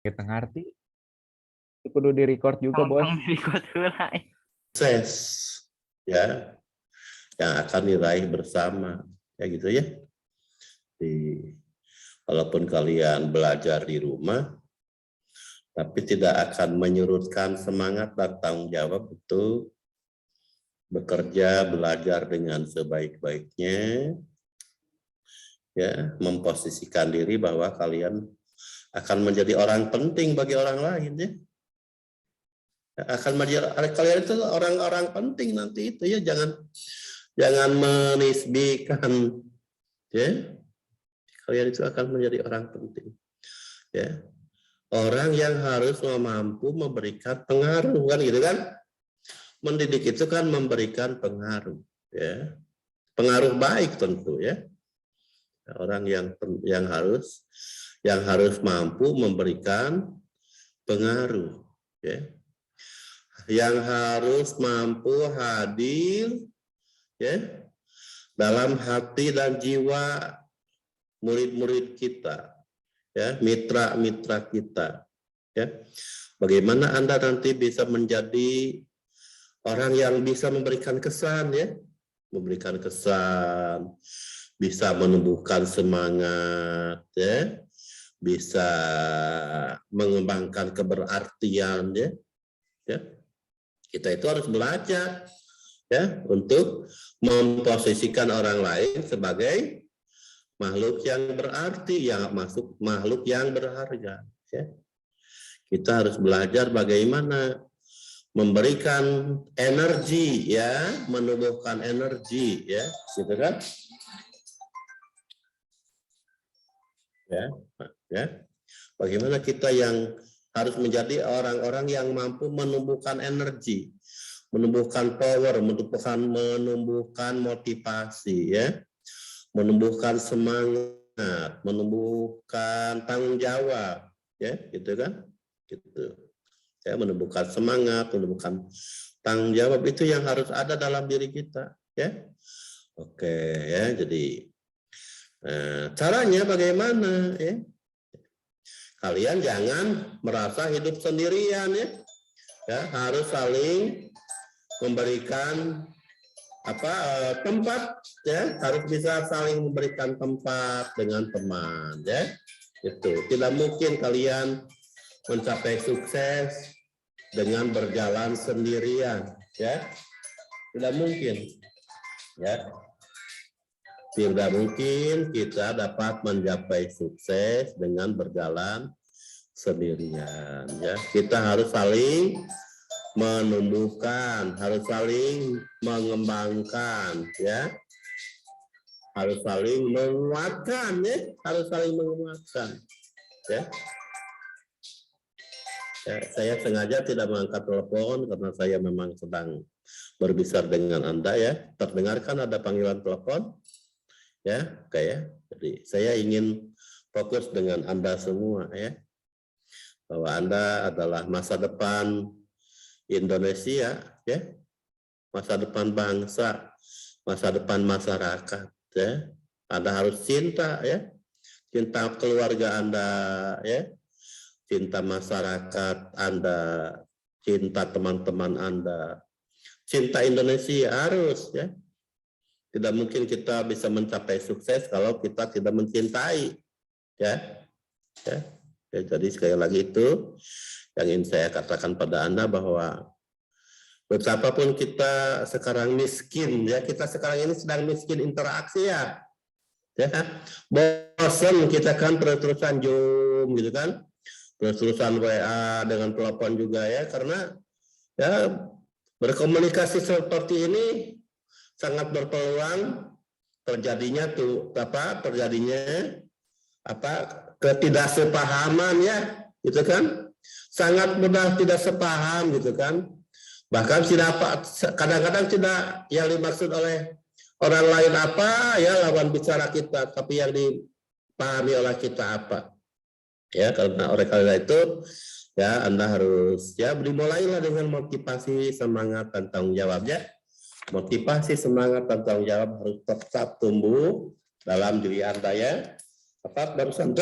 Kita ngerti. Kudu di-record juga, Bos. Di-record heula. Sukses ya yang akan diraih bersama ya gitu ya. Walaupun kalian belajar di rumah, tapi tidak akan menyurutkan semangat dan tanggung jawab untuk bekerja, belajar dengan sebaik-baiknya, ya, memposisikan diri bahwa kalian akan menjadi orang penting bagi orang lain, ya. Akan menjadi kalian itu orang-orang penting nanti itu, ya, jangan menisbikan, ya. Kalian itu akan menjadi orang penting, ya. Orang yang harus mampu memberikan pengaruh, kan gitu kan? Mendidik itu kan memberikan pengaruh, ya. Pengaruh baik tentu, ya. Orang yang harus mampu memberikan pengaruh, ya. Yang harus mampu hadir, ya, dalam hati dan jiwa murid-murid kita, ya, mitra-mitra kita, ya. Bagaimana Anda nanti bisa menjadi orang yang bisa memberikan kesan, ya, memberikan kesan, bisa menumbuhkan semangat, ya, bisa mengembangkan keberartian, ya, ya. Kita itu harus belajar, ya, untuk memposisikan orang lain sebagai makhluk yang berarti, yang masuk makhluk yang berharga, ya. Kita harus belajar bagaimana memberikan energi, ya, menumbuhkan energi, ya, gitu kan? Ya. Bagaimana kita yang harus menjadi orang-orang yang mampu menumbuhkan energi, menumbuhkan power, menumbuhkan motivasi, ya, menumbuhkan semangat, menumbuhkan tanggung jawab, ya, gitu kan? Gitu. Ya, menumbuhkan semangat, menumbuhkan tanggung jawab itu yang harus ada dalam diri kita, ya. Oke, ya, jadi caranya bagaimana, ya? Kalian jangan merasa hidup sendirian, ya. Ya, harus saling memberikan tempat, ya, harus bisa saling memberikan tempat dengan teman, ya. Itu tidak mungkin kalian mencapai sukses dengan berjalan sendirian, ya. Tidak mungkin, ya. Tidak mungkin kita dapat mencapai sukses dengan berjalan sendirian, ya. Kita harus saling menumbuhkan, harus saling mengembangkan, ya. Harus saling menguatkan, ya. Harus saling menguatkan, ya. Ya, saya sengaja tidak mengangkat telepon karena saya memang sedang berbicara dengan Anda, ya. Terdengarkan ada panggilan telepon? Ya, oke, ya. Jadi saya ingin fokus dengan Anda semua, ya. Bahwa Anda adalah masa depan Indonesia, ya. Masa depan bangsa, masa depan masyarakat, ya. Anda harus cinta, ya. Cinta keluarga Anda, ya. Cinta masyarakat Anda, cinta teman-teman Anda. Cinta Indonesia harus, ya. Tidak mungkin kita bisa mencapai sukses kalau kita tidak mencintai, ya. Ya. Ya, jadi sekali lagi itu yang ingin saya katakan pada Anda bahwa betapapun kita sekarang miskin, ya, kita sekarang ini sedang miskin interaksi, ya. Ya. Bosan kita kan terus-terusan Zoom gitu kan. Terus-terusan WA dengan telepon juga, ya, karena ya berkomunikasi seperti ini sangat berpeluang terjadinya ketidaksepahaman, ya, gitu kan, sangat mudah tidak sepaham, gitu kan, bahkan kadang-kadang tidak yang dimaksud oleh orang lain apa, ya, lawan bicara kita, tapi yang dipahami oleh kita apa, ya. Oleh karena itu, ya, Anda harus, ya, dimulailah dengan motivasi, semangat, dan tanggung jawabnya. Motivasi, semangat, dan tanggung jawab harus tetap tumbuh dalam diri Anda, ya. Barusan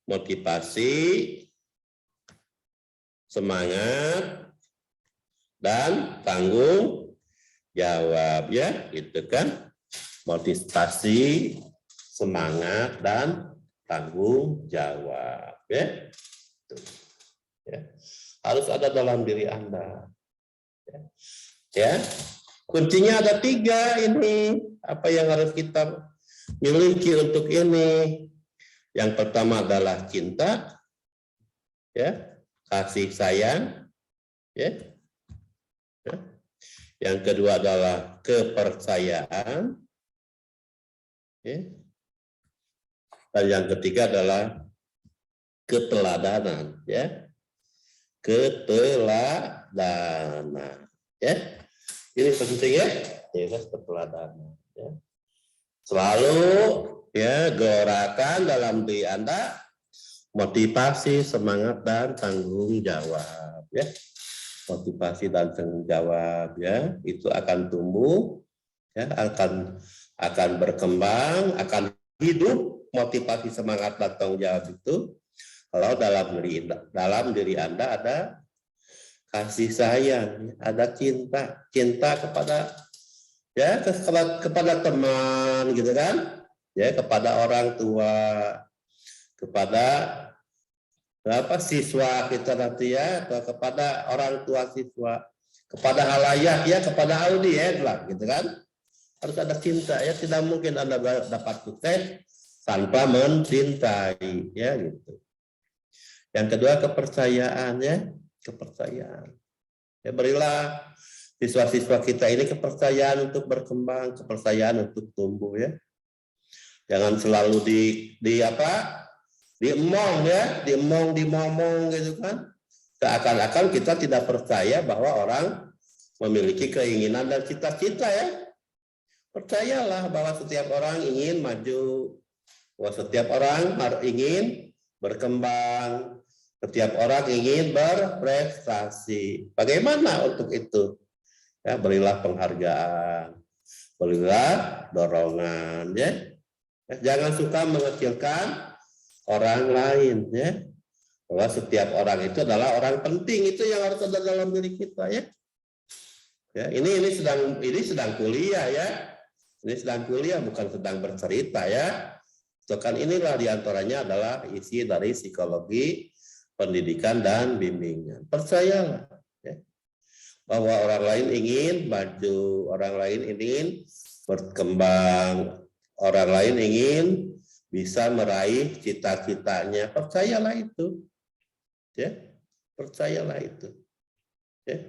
motivasi, semangat, dan tanggung jawab, ya, gitu kan? Motivasi, semangat, dan tanggung jawab, ya. Ya. Harus ada dalam diri Anda. Ya, kuncinya ada 3 ini. Apa yang harus kita miliki untuk ini? Yang pertama adalah cinta, ya, kasih sayang, ya. Yang kedua adalah kepercayaan, ya. Dan yang ketiga adalah keteladanan, ya. Keteladanan, ya. Ini penting, ya. Keteladanan, ya. Selalu, ya, gerakkan dalam diri Anda motivasi, semangat, dan tanggung jawab, ya. Motivasi dan tanggung jawab, ya, itu akan tumbuh, ya, akan berkembang, akan hidup. Motivasi, semangat, dan tanggung jawab itu kalau dalam diri Anda ada kasih sayang, ada cinta kepada, ya, kepada teman, gitu kan, ya, kepada orang tua, kepada siswa kita nanti, ya, atau kepada orang tua siswa, kepada halayak, ya, kepada audiens lah, gitu kan. Harus ada cinta, ya. Tidak mungkin Anda dapat sukses tanpa mencintai, ya, gitu. Yang kedua kepercayaan, ya, kepercayaan. Ya, berilah siswa-siswa kita ini kepercayaan untuk berkembang, kepercayaan untuk tumbuh, ya. Jangan selalu diemong, ya, dimomong gitu kan. Seakan-akan kita tidak percaya bahwa orang memiliki keinginan dan cita-cita, ya. Percayalah bahwa setiap orang ingin maju, bahwa setiap orang ingin berkembang, setiap orang ingin berprestasi. Bagaimana untuk itu? Ya, berilah penghargaan, berilah dorongan, ya. Jangan suka mengecilkan orang lain, ya. Bahwa setiap orang itu adalah orang penting, itu yang harus ada dalam diri kita, ya. Ya, ini sedang kuliah, ya. Ini sedang kuliah, bukan sedang bercerita, ya. So, kan inilah diantaranya adalah isi dari psikologi, pendidikan, dan bimbingan. Percayalah, ya, bahwa orang lain ingin maju, orang lain ingin berkembang, orang lain ingin bisa meraih cita-citanya. Percayalah itu, ya, percayalah itu, ya.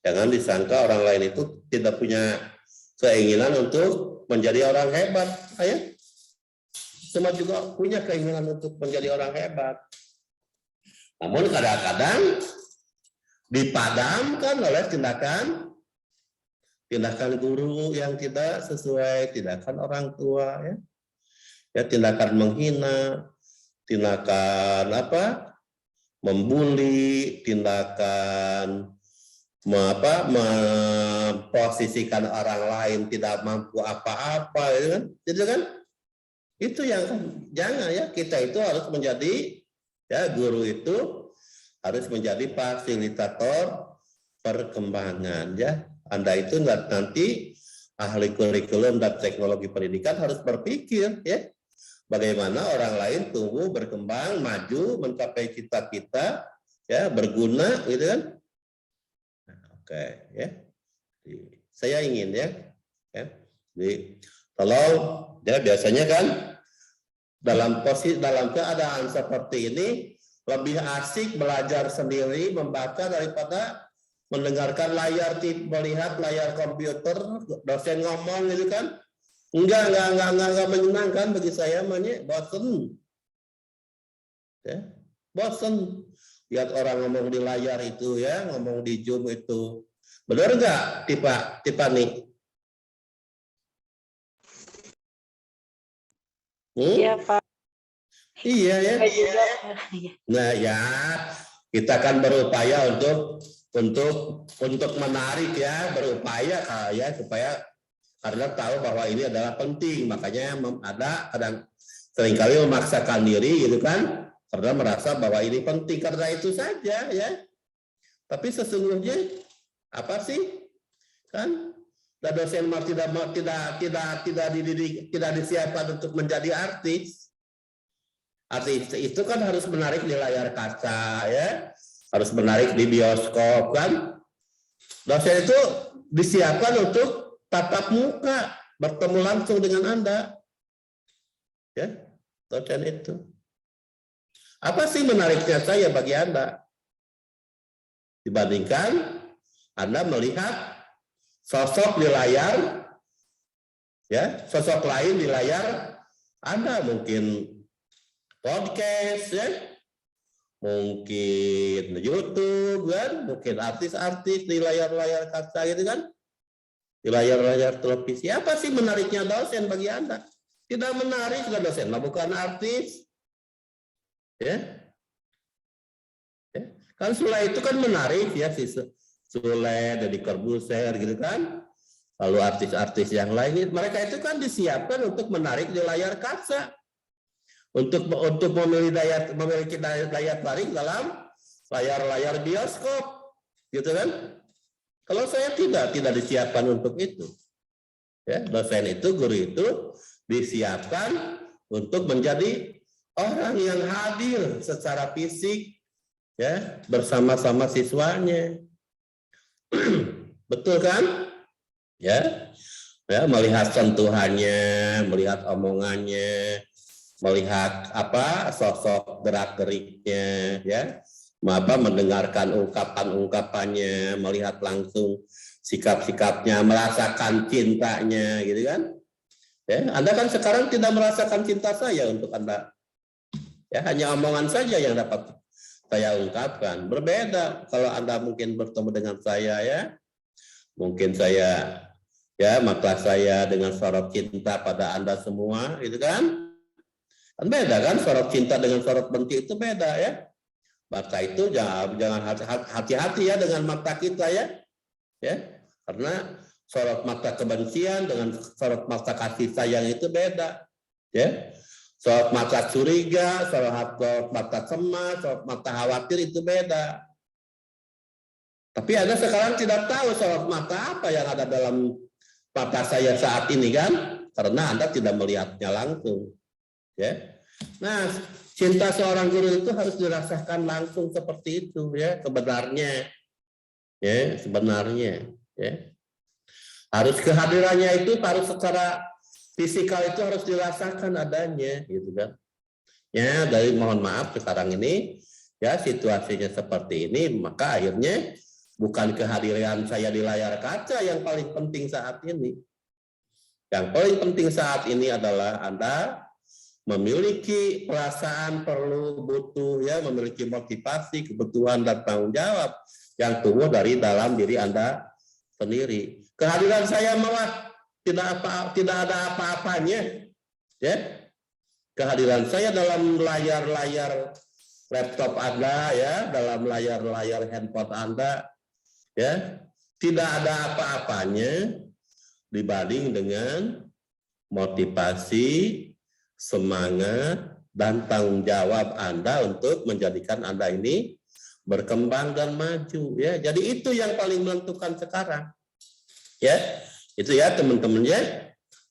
Jangan disangka orang lain itu tidak punya keinginan untuk menjadi orang hebat, ya. Semua juga punya keinginan untuk menjadi orang hebat. Namun kadang-kadang dipadamkan oleh tindakan guru yang tidak sesuai, tindakan orang tua, ya. Ya, tindakan menghina, tindakan membuli, tindakan memposisikan orang lain tidak mampu apa-apa, ya kan? Jadi kan itu yang jangan, ya, kita itu harus menjadi, ya, guru itu harus menjadi fasilitator perkembangan, ya. Anda itu nanti ahli kurikulum dan teknologi pendidikan harus berpikir, ya, bagaimana orang lain tumbuh, berkembang, maju, mencapai cita-cita, ya, berguna, gitu kan. Oke, ya. Saya ingin, ya. Kalau, ya, biasanya kan dalam keadaan seperti ini lebih asik belajar sendiri membaca daripada mendengarkan melihat layar komputer dosen ngomong, gitu kan. Enggak menyenangkan bagi saya, bosen. Ya, bosen lihat orang ngomong di layar itu, ya, ngomong di Zoom itu. Benar enggak, Tiffany? Iya, Pak. Iya, ya. Nah, ya, kita kan berupaya untuk menarik, ya, berupaya, ya, supaya karena tahu bahwa ini adalah penting, makanya seringkali memaksakan diri, gitu kan, karena merasa bahwa ini penting karena itu saja ya. Tapi sesungguhnya apa sih? Kan dosen tidak dididik, tidak disiapkan untuk menjadi artis. Artis itu kan harus menarik di layar kaca ya, harus menarik di bioskop kan. Dosen itu disiapkan untuk tatap muka, bertemu langsung dengan Anda. Ya, dosen itu. Apa sih menariknya saya bagi Anda? Dibandingkan Anda melihat sosok di layar, ya, sosok lain di layar Anda, mungkin podcast, ya, mungkin YouTube, kan, mungkin artis-artis di layar-layar kaca gitu kan, di layar-layar televisi. Apa sih menariknya dosen bagi Anda? Tidak menarik, kan dosen, bukan artis, ya. Kan Sule itu kan menarik ya, si Sule, Deddy Corbuzier gitu kan. Lalu artis-artis yang lain, mereka itu kan disiapkan untuk menarik di layar kaca. Untuk memiliki daya tarik dalam layar-layar bioskop. Gitu kan. Kalau saya tidak disiapkan untuk itu. Ya, dosen itu, guru itu disiapkan untuk menjadi orang yang hadir secara fisik, ya, bersama-sama siswanya. Betul kan? Ya, ya, melihat sentuhannya, melihat omongannya, melihat apa sosok gerak-geriknya, ya, mendengarkan ungkapan-ungkapannya, melihat langsung sikap-sikapnya, merasakan cintanya, gitu kan? Ya, Anda kan sekarang tidak merasakan cinta saya untuk Anda. Ya, hanya omongan saja yang dapat saya ungkapkan. Berbeda kalau Anda mungkin bertemu dengan saya, ya. Mungkin saya, ya, mata saya dengan sorot cinta pada Anda semua, gitu kan? Kan beda kan, sorot cinta dengan sorot benci itu beda, ya. Mata itu jangan hati-hati ya dengan mata kita, ya. Ya, karena sorot mata kebencian dengan sorot mata kasih sayang itu beda, ya. Sorot mata curiga, sorot mata cemas, sorot mata khawatir itu beda. Tapi Anda sekarang tidak tahu sorot mata apa yang ada dalam mata saya saat ini kan, karena Anda tidak melihatnya langsung. Ya. Nah, cinta seorang guru itu harus dirasakan langsung seperti itu, ya, sebenarnya. Ya, sebenarnya, ya. Harus kehadirannya itu harus secara fisikal itu harus dirasakan adanya, gitu kan. Ya, dari mohon maaf sekarang ini, ya, situasinya seperti ini, maka akhirnya bukan kehadiran saya di layar kaca yang paling penting saat ini. Yang paling penting saat ini adalah Anda memiliki perasaan perlu, butuh, ya, memiliki motivasi, kebutuhan dan tanggung jawab yang tumbuh dari dalam diri Anda sendiri. Kehadiran saya malah tidak ada apa-apanya, ya. Kehadiran saya dalam layar-layar laptop Anda, ya, dalam layar-layar handphone Anda, ya, tidak ada apa-apanya dibanding dengan motivasi, semangat, dan tanggung jawab Anda untuk menjadikan Anda ini berkembang dan maju, ya. Jadi itu yang paling menentukan sekarang, ya. Itu ya teman-teman, ya.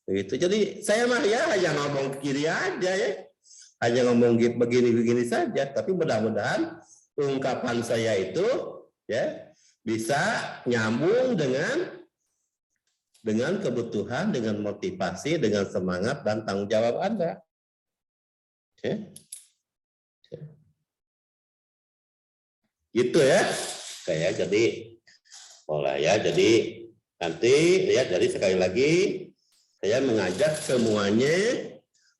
Begitu. Jadi saya mah ya hanya ngomong kiri aja, ya. Hanya ngomong begini-begini saja, tapi mudah-mudahan ungkapan saya itu, ya, bisa nyambung dengan kebutuhan, dengan motivasi, dengan semangat dan tanggung jawab Anda. Oke. Gitu ya. Kayak jadi mulai, ya. Jadi nanti, ya, jadi sekali lagi saya mengajak semuanya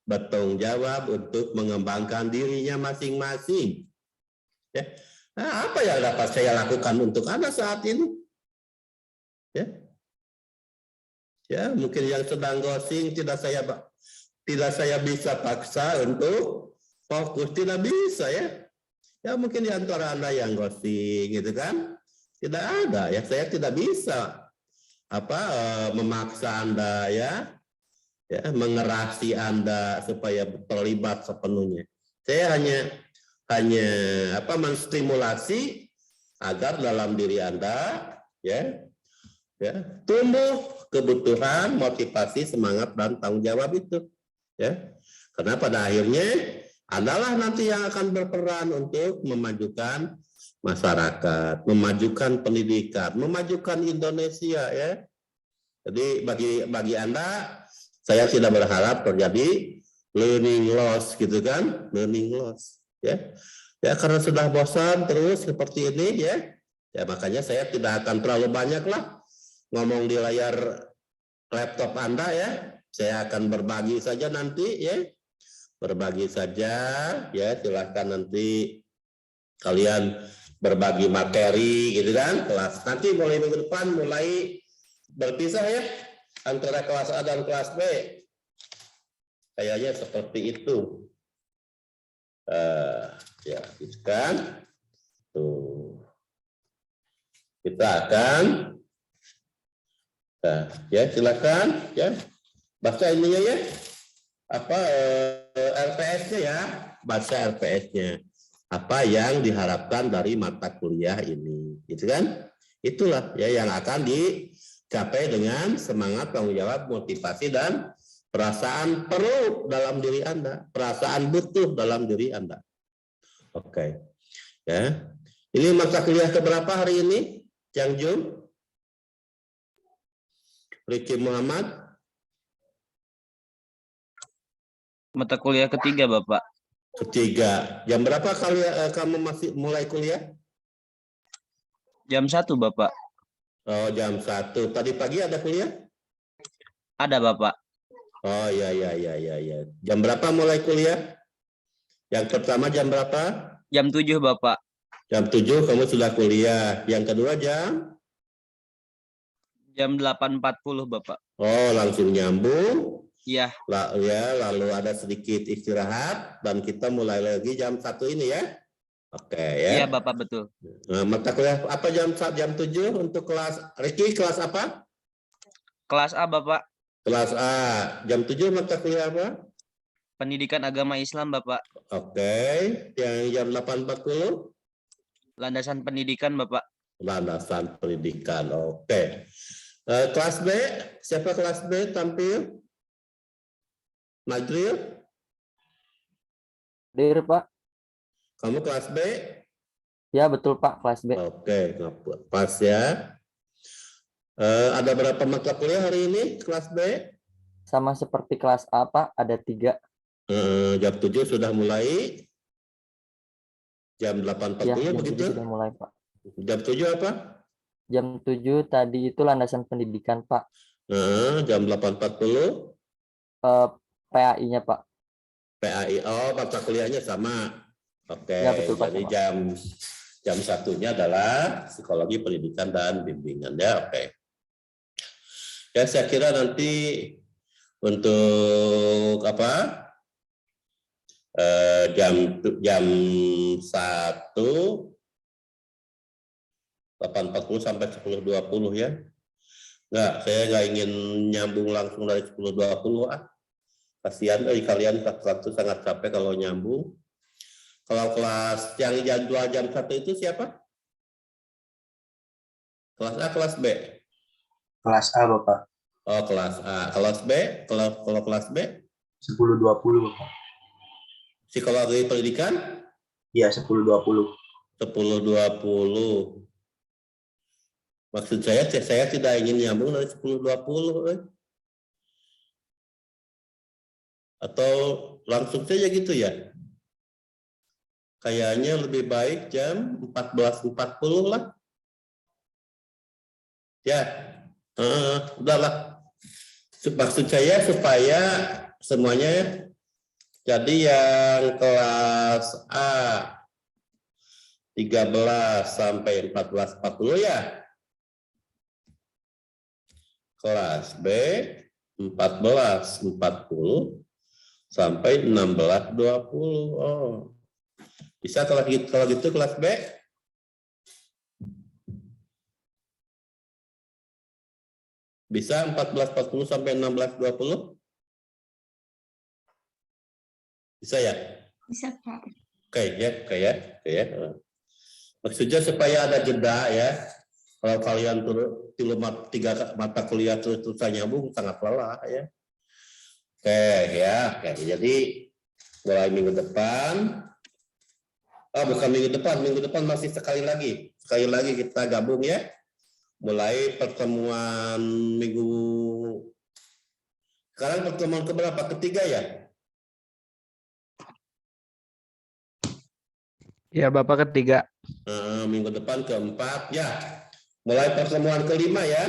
bertanggung jawab untuk mengembangkan dirinya masing-masing. Ya. Nah, apa yang dapat saya lakukan untuk Anda saat ini? Ya. Ya, mungkin yang sedang ghosting tidak saya bisa paksa untuk fokus, tidak bisa, ya. Ya, mungkin di antara Anda yang ghosting gitu kan, tidak ada, ya, saya tidak bisa memaksa Anda, ya, mengerasi Anda supaya terlibat sepenuhnya. Saya hanya hanya menstimulasi agar dalam diri Anda ya tumbuh kebutuhan, motivasi, semangat dan tanggung jawab itu ya. Karena pada akhirnya Andalah nanti yang akan berperan untuk memajukan masyarakat, memajukan pendidikan, memajukan Indonesia ya. Jadi bagi Anda, saya tidak berharap terjadi learning loss gitu kan, learning loss ya. Ya karena sudah bosan terus seperti ini ya makanya saya tidak akan terlalu banyak lah ngomong di layar laptop Anda ya. Saya akan berbagi saja nanti ya. Berbagi saja ya, silahkan nanti kalian berbagi materi gitu kan. Kelas nanti mulai minggu depan mulai berpisah ya antara kelas A dan kelas B. Kayaknya seperti itu. Ya, gitu kan. Tuh. Kita akan ya silakan ya. Baca ininya ya. LPS-nya ya. Baca LPS-nya. Apa yang diharapkan dari mata kuliah ini. Gitu kan? Itulah ya yang akan dicapai dengan semangat, tanggung jawab, motivasi dan perasaan perlu dalam diri Anda, perasaan butuh dalam diri Anda. Oke. Ya. Ini mata kuliah keberapa hari ini? Yang Jum? Riki Muhammad? Mata kuliah ketiga, Bapak. Ketiga. Jam berapa kamu masih mulai kuliah? Jam 1, Bapak. Oh, jam 1. Tadi pagi ada kuliah? Ada, Bapak. Oh, ya. Jam berapa mulai kuliah? Yang pertama jam berapa? Jam 7, Bapak. Jam 7 kamu sudah kuliah. Yang kedua jam? Jam 8.40, Bapak. Oh, langsung nyambung. Iya. Lalu ada sedikit istirahat dan kita mulai lagi jam 1 ini ya. Oke ya. Iya, Bapak, betul. Nah, mata kuliah apa jam 7 untuk kelas Riki, kelas apa? Kelas A, Bapak. Kelas A. Jam 7 mata kuliah apa? Pendidikan agama Islam, Bapak. Oke. Yang jam 8.40? Landasan pendidikan, Bapak. Landasan pendidikan. Oke. Kelas B, siapa kelas B tampil? Madril? Hadir, Pak. Kamu kelas B? Ya, betul, Pak. Kelas B. Oke, pas ya. Ada berapa mata kuliah hari ini kelas B? Sama seperti kelas A, Pak. Ada 3. Jam 7 sudah mulai. Jam 8.40 Ya, jam begitu? 7 sudah mulai, Pak. Jam 7 apa? Jam 7 tadi itu landasan pendidikan, Pak. Jam 8.40? PAI-nya, Pak. PAI. Oh, mata kuliahnya sama. Oke, Ya, betul, Pak, jadi sama. jam 1-nya adalah psikologi pendidikan dan bimbingan ya. Oke. Ya, saya kira nanti untuk jam 1 8.40 sampai 10.20 ya. Enggak, saya nggak ingin nyambung langsung dari 10.20 Kasihan kalian satu sangat capek kalau nyambung. Kalau kelas yang jadwal jam 1 itu siapa? Kelas A, kelas B? Kelas A, Bapak. Oh, kelas A. Kelas B? Kalau kelas B? 10.20, Bapak. Psikologi pendidikan? Iya, 10.20. 10.20. Maksud saya tidak ingin nyambung dari 10.20. Atau langsung saja gitu ya? Kayaknya lebih baik jam 14.40 lah. Ya, udahlah. Maksud saya supaya semuanya jadi yang kelas A 13 sampai 14.40 ya. Kelas B 14.40 sampai 16.20. Oh. Bisa kalau gitu kelas B? Bisa 14.40 sampai 16.20? Bisa ya? Bisa, Pak. Oke ya. Maksudnya supaya ada jeda ya. Kalau kalian tiga mata kuliah terus-terusan nyambung sangat lelah ya. Oke. Jadi mulai minggu depan. Bukan minggu depan masih sekali lagi kita gabung ya. Mulai pertemuan sekarang pertemuan keberapa? Ketiga ya? Ya, Bapak ketiga. Minggu depan keempat ya. Mulai pertemuan kelima ya.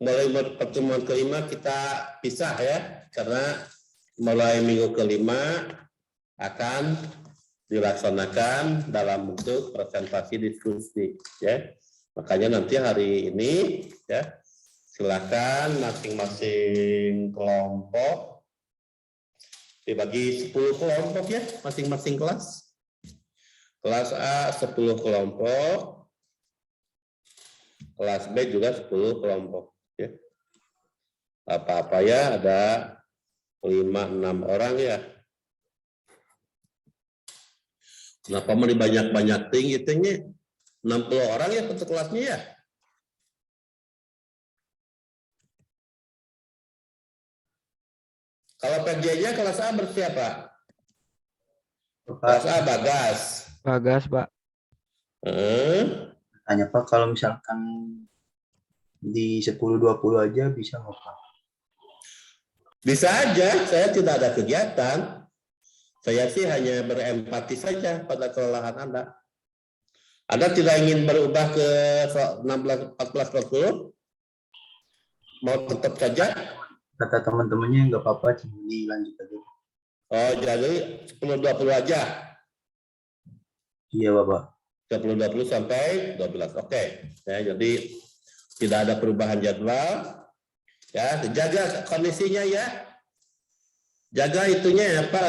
Mulai pertemuan kelima kita pisah ya. Karena mulai minggu kelima akan dilaksanakan dalam bentuk presentasi diskusi ya. Makanya nanti hari ini ya silakan masing-masing kelompok dibagi 10 kelompok ya masing-masing kelas. Kelas A 10 kelompok, kelas B juga 10 kelompok ya. Apa-apa ya ada 5-6 orang ya. Kenapa mau banyak-banyak tinggi 60 orang ya satu kelasnya ya. Kalau PJ-nya kelas A bersiapa? Kelas A Bagas. Bagas, Pak. Tanya Pak, kalau misalkan di 10-20 aja bisa nggak Pak? Bisa aja, saya tidak ada kegiatan. Saya sih hanya berempati saja pada kelelahan Anda. Anda tidak ingin berubah ke 16, 14, 20? Mau tetap saja? Kata teman-temannya nggak apa-apa, cuma dilanjut aja. Oh, jadi 10-20 aja? Iya Bapak. 10-20 sampai 12. Oke. Ya, jadi tidak ada perubahan jadwal. Ya, jaga kondisinya ya. Jaga itunya apa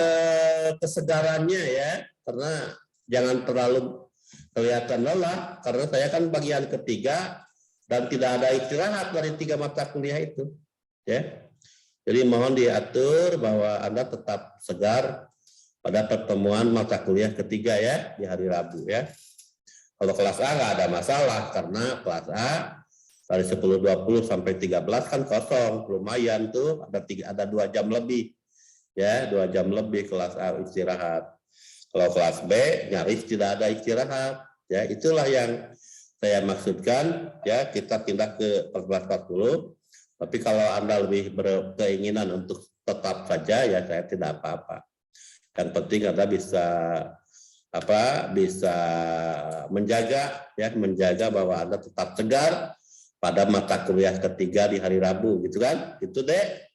kesegarannya ya. Karena jangan terlalu kelihatan lelah karena saya kan bagian ketiga dan tidak ada istirahat dari 3 mata kuliah itu. Ya. Jadi mohon diatur bahwa Anda tetap segar pada pertemuan mata kuliah ketiga ya di hari Rabu ya. Kalau kelas A nggak ada masalah karena kelas A dari 10-20 sampai 13 kan kosong, lumayan tuh ada 2 jam lebih ya, 2 jam lebih kelas A istirahat. Kalau kelas B nyaris tidak ada istirahat ya, itulah yang saya maksudkan ya, kita pindah ke kelas 40. Tapi kalau Anda lebih berkeinginan untuk tetap saja ya saya tidak apa-apa. Yang penting Anda bisa menjaga bahwa Anda tetap segar pada mata kuliah ketiga di hari Rabu gitu kan? Itu deh.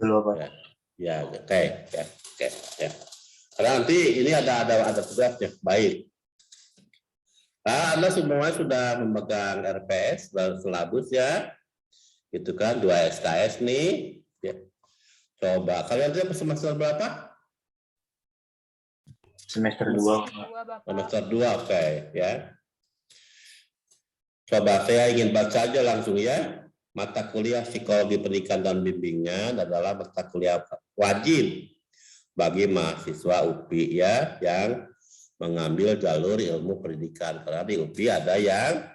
Belum Pak. Ya, oke. Karena nanti ini ada tugasnya. Baik. Nah, Anda semua sudah memegang RPS dan selabus ya, gitu kan, 2 SKS nih. Ya. Coba kalian itu semester berapa? Semester 2. Semester 2, oke ya. Coba saya ingin baca aja langsung ya. Mata kuliah psikologi pendidikan dan bimbingan adalah mata kuliah wajib bagi mahasiswa UPI ya yang mengambil jalur ilmu pendidikan. Karena di UPI ada yang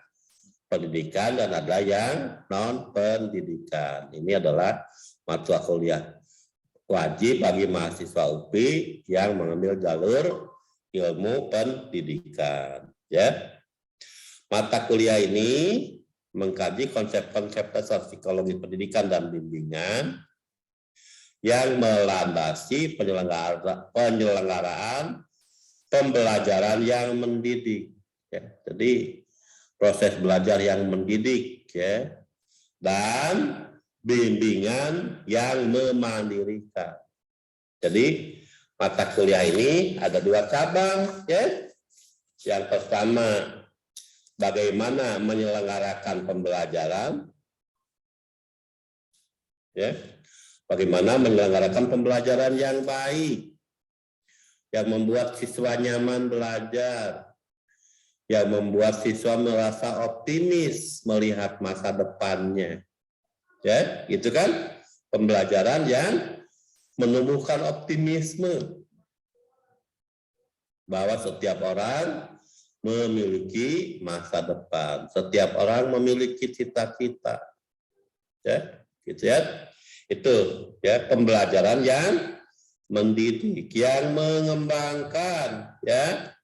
pendidikan dan ada yang non pendidikan. Ini adalah mata kuliah wajib bagi mahasiswa UPI yang mengambil jalur ilmu pendidikan. Ya, mata kuliah ini mengkaji konsep-konsep dasar psikologi pendidikan dan bimbingan yang melandasi penyelenggaraan pembelajaran yang mendidik. Ya. Jadi proses belajar yang mendidik ya, dan bimbingan yang memandirikan. Jadi mata kuliah ini ada 2 cabang ya. Yang pertama bagaimana menyelenggarakan pembelajaran ya. Bagaimana menyelenggarakan pembelajaran yang baik, yang membuat siswa nyaman belajar, yang membuat siswa merasa optimis melihat masa depannya. Ya, gitu kan? Pembelajaran yang menumbuhkan optimisme bahwa setiap orang memiliki masa depan, setiap orang memiliki cita-cita, ya, gitu ya. Itu ya pembelajaran yang mendidik, yang mengembangkan, ya,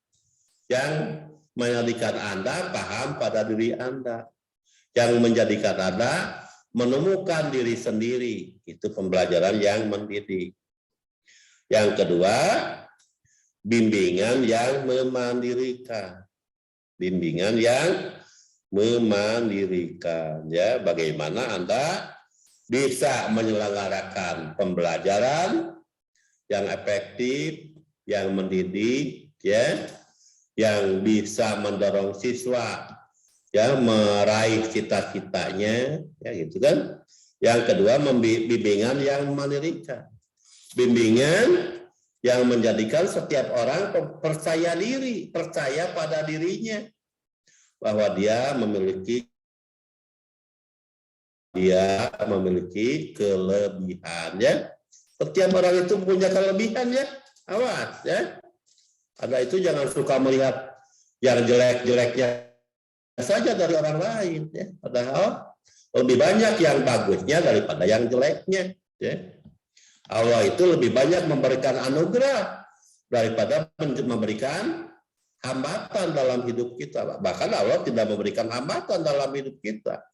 yang menjadikan Anda paham pada diri Anda, yang menjadikan Anda menemukan diri sendiri. Itu pembelajaran yang mendidik. Yang kedua, bimbingan yang memandirikan. Bimbingan yang memandirikan, ya, bagaimana Anda bisa menyelenggarakan pembelajaran yang efektif, yang mendidik, ya, yang bisa mendorong siswa ya meraih cita-citanya, ya gitu kan. Yang kedua, bimbingan yang memandirikan. Bimbingan yang menjadikan setiap orang percaya diri, percaya pada dirinya bahwa dia memiliki kelebihannya. Setiap orang itu punya kelebihan, ya. Awas, ya. Ada itu jangan suka melihat yang jelek-jeleknya saja dari orang lain, ya. Padahal lebih banyak yang bagusnya daripada yang jeleknya, ya. Allah itu lebih banyak memberikan anugerah daripada memberikan hambatan dalam hidup kita. Bahkan Allah tidak memberikan hambatan dalam hidup kita.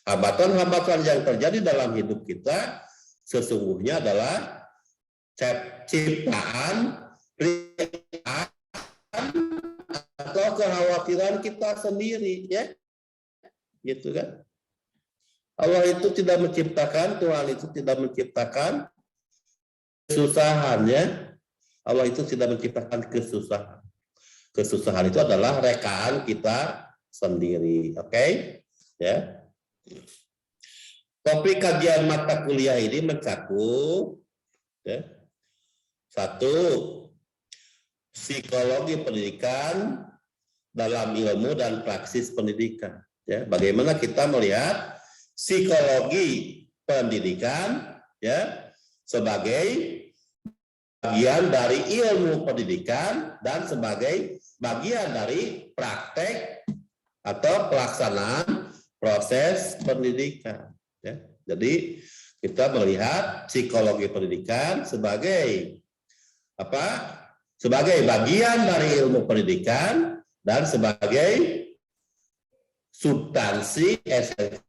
Hambatan-hambatan yang terjadi dalam hidup kita sesungguhnya adalah ciptaan atau kekhawatiran kita sendiri, ya, gitu kan. Allah itu tidak menciptakan, Tuhan itu tidak menciptakan kesusahan, ya. Allah itu tidak menciptakan kesusahan. Kesusahan itu adalah rekaan kita sendiri, oke? Ya. Topik kajian mata kuliah ini mencakup, ya, 1. Psikologi pendidikan dalam ilmu dan praksis pendidikan. Ya, bagaimana kita melihat psikologi pendidikan, ya, sebagai bagian dari ilmu pendidikan dan sebagai bagian dari praktek atau pelaksanaan proses pendidikan. Ya, jadi kita melihat psikologi pendidikan sebagai apa? Sebagai bagian dari ilmu pendidikan dan sebagai substansi esensi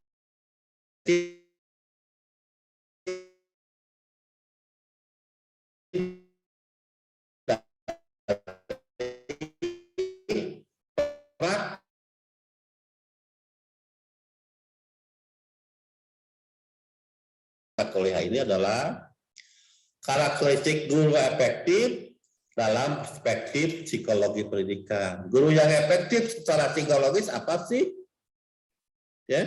kuliah ini adalah karakteristik guru efektif dalam perspektif psikologi pendidikan. Guru yang efektif secara psikologis apa sih? Ya,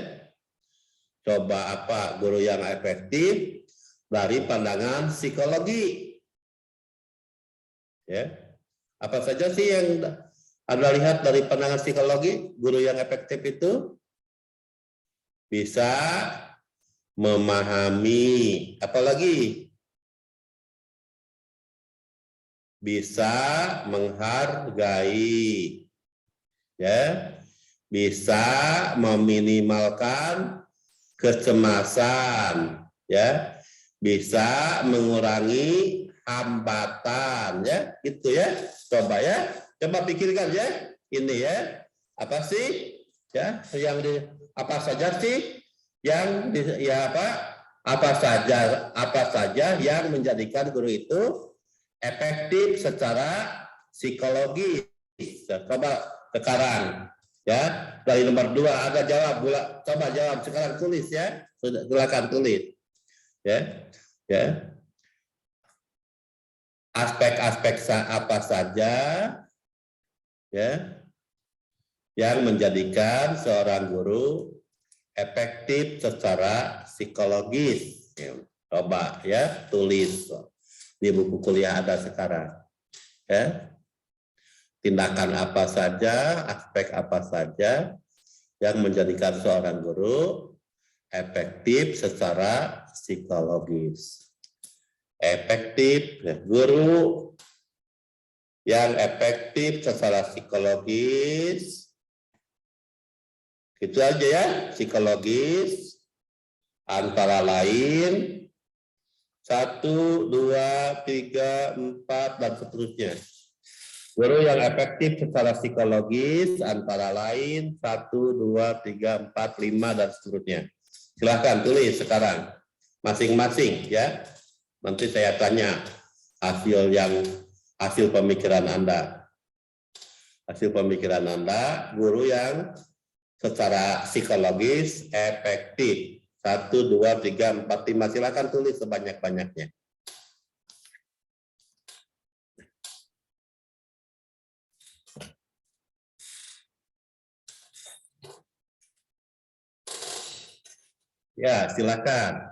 coba apa guru yang efektif dari pandangan psikologi? Ya, apa saja sih yang Anda lihat dari pandangan psikologi? Guru yang efektif itu bisa memahami, apalagi bisa menghargai, ya, bisa meminimalkan kecemasan, ya, bisa mengurangi hambatan, ya, gitu ya. Coba ya, coba pikirkan ya, ini ya, apa sih, ya, yang apa saja sih yang ya apa saja yang menjadikan guru itu efektif secara psikologi. Coba sekarang ya, dari nomor 2 ada jawab, coba jawab sekarang, tulis ya, silakan tulis ya, ya, aspek-aspek apa saja ya yang menjadikan seorang guru efektif secara psikologis. Coba ya, tulis di buku kuliah ada sekarang. Ya. Tindakan apa saja, aspek apa saja yang menjadikan seorang guru efektif secara psikologis. efektif, guru yang efektif secara psikologis, itu aja ya, psikologis, antara lain 1, 2, 3, 4, dan seterusnya. Guru yang efektif secara psikologis antara lain 1, 2, 3, 4, 5, dan seterusnya. Silahkan tulis sekarang masing-masing ya. Nanti saya tanya hasil pemikiran Anda. Hasil pemikiran Anda, guru yang secara psikologis efektif 1, 2, 3, 4, 5. Silahkan tulis sebanyak-banyaknya. Ya, silakan.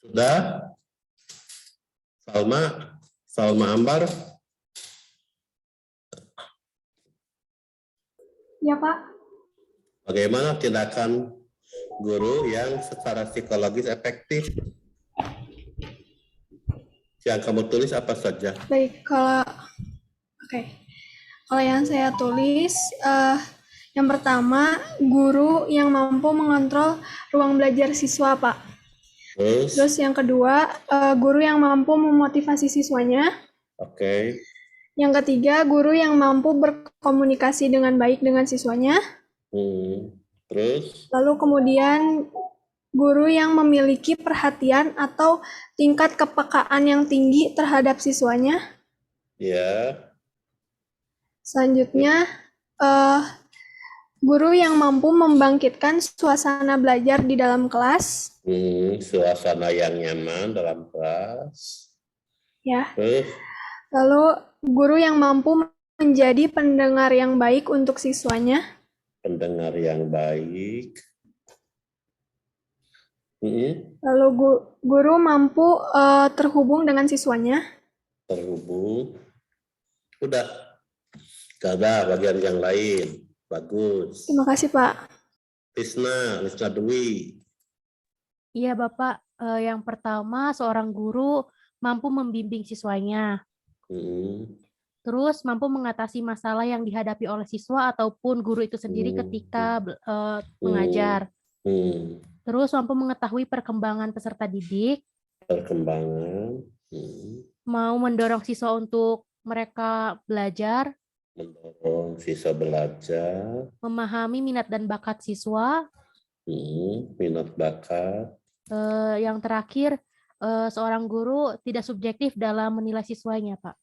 Sudah? Salma? Salma Ambar? Ya, Pak. Bagaimana tindakan guru yang secara psikologis efektif? Yang kamu tulis apa saja? Baik, kalau yang saya tulis, yang pertama, guru yang mampu mengontrol ruang belajar siswa, Pak. Terus yang kedua, guru yang mampu memotivasi siswanya. Oke. Yang ketiga, guru yang mampu berkomunikasi dengan baik dengan siswanya. Terus? Lalu kemudian, guru yang memiliki perhatian atau tingkat kepekaan yang tinggi terhadap siswanya. Ya. Selanjutnya, guru yang mampu membangkitkan suasana belajar di dalam kelas. Suasana yang nyaman dalam kelas. Ya. Terus? Lalu, guru yang mampu menjadi pendengar yang baik untuk siswanya. Pendengar yang baik. Lalu guru mampu terhubung dengan siswanya. Terhubung. Udah. Gak ada bagian yang lain. Bagus. Terima kasih, Pak. Tisna Dwi. Iya, Bapak. Yang pertama, seorang guru mampu membimbing siswanya. Terus mampu mengatasi masalah yang dihadapi oleh siswa ataupun guru itu sendiri ketika mengajar. Terus mampu mengetahui perkembangan peserta didik. Mau mendorong siswa untuk mereka belajar. Memahami minat dan bakat siswa. Minat bakat. Yang terakhir, seorang guru tidak subjektif dalam menilai siswanya, Pak.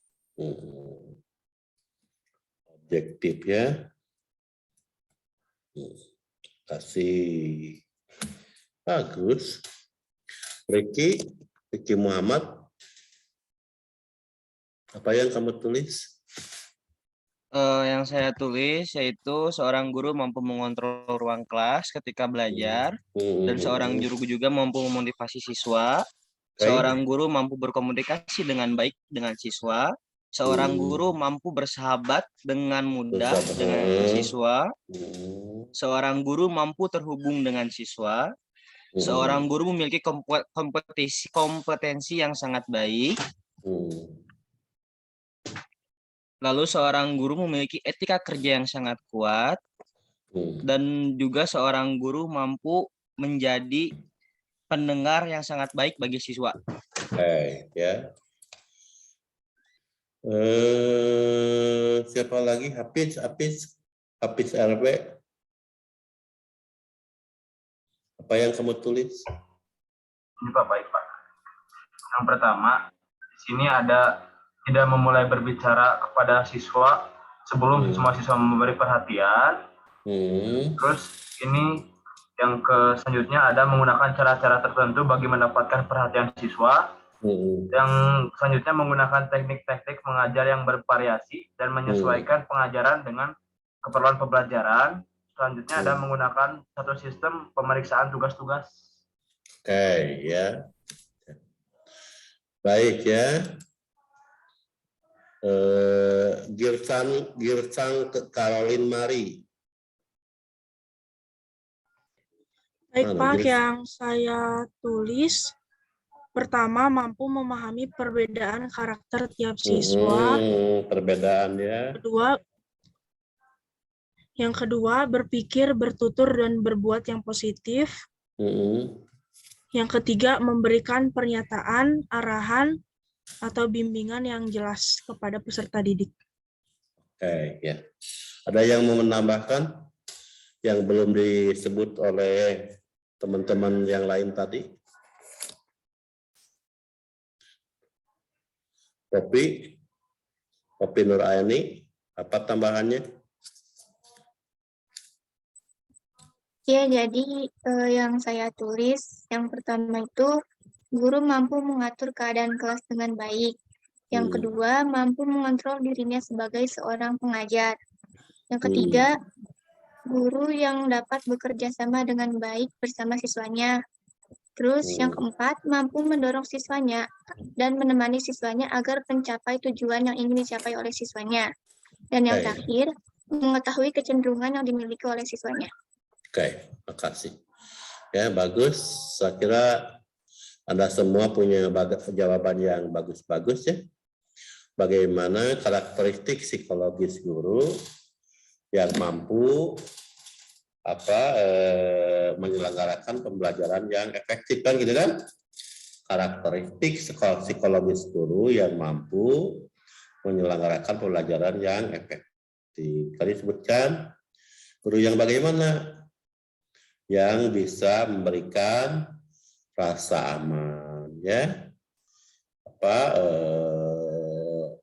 Objektif ya. Kasih. Bagus. Ricky Muhammad. Apa yang kamu tulis? Yang saya tulis yaitu seorang guru mampu mengontrol ruang kelas ketika belajar, dan seorang guru juga mampu memotivasi siswa. Seorang guru mampu berkomunikasi dengan baik dengan siswa. Seorang guru mampu bersahabat dengan mudah dengan siswa. Seorang guru mampu terhubung dengan siswa. Seorang guru memiliki kompetensi yang sangat baik. Lalu seorang guru memiliki etika kerja yang sangat kuat. Dan juga seorang guru mampu menjadi pendengar yang sangat baik bagi siswa. Ya. Siapa lagi? Hafiz RB. Apa yang kamu tulis? Ini Pak, baik Pak. Yang pertama, di sini ada tidak memulai berbicara kepada siswa sebelum semua siswa memberi perhatian. Terus ini yang selanjutnya ada menggunakan cara-cara tertentu bagi mendapatkan perhatian siswa. Yang selanjutnya menggunakan teknik-teknik mengajar yang bervariasi dan menyesuaikan pengajaran dengan keperluan pembelajaran. Selanjutnya ada menggunakan satu sistem pemeriksaan tugas-tugas. Ya. Baik ya. Girsang Caroline Mari. Baik Pak, yang saya tulis pertama mampu memahami perbedaan karakter tiap siswa. Perbedaan ya. Yang kedua berpikir, bertutur dan berbuat yang positif. Yang ketiga memberikan pernyataan, arahan atau bimbingan yang jelas kepada peserta didik. Ya. Ada yang mau menambahkan yang belum disebut oleh teman-teman yang lain tadi? Popi Nuraini, apa tambahannya? Ya, jadi yang saya tulis, yang pertama itu guru mampu mengatur keadaan kelas dengan baik. Yang kedua, mampu mengontrol dirinya sebagai seorang pengajar. Yang ketiga, guru yang dapat bekerja sama dengan baik bersama siswanya. Terus yang keempat, mampu mendorong siswanya dan menemani siswanya agar mencapai tujuan yang ingin dicapai oleh siswanya. Dan yang terakhir, mengetahui kecenderungan yang dimiliki oleh siswanya. Makasih. Ya, bagus. Saya kira Anda semua punya jawaban yang bagus-bagus ya. Bagaimana karakteristik psikologis guru yang mampu menyelenggarakan pembelajaran yang efektif, kan gitu kan? Karakteristik psikologis guru yang mampu menyelenggarakan pembelajaran yang efektif. Tadi disebutkan guru yang bagaimana? Yang bisa memberikan rasa aman, ya,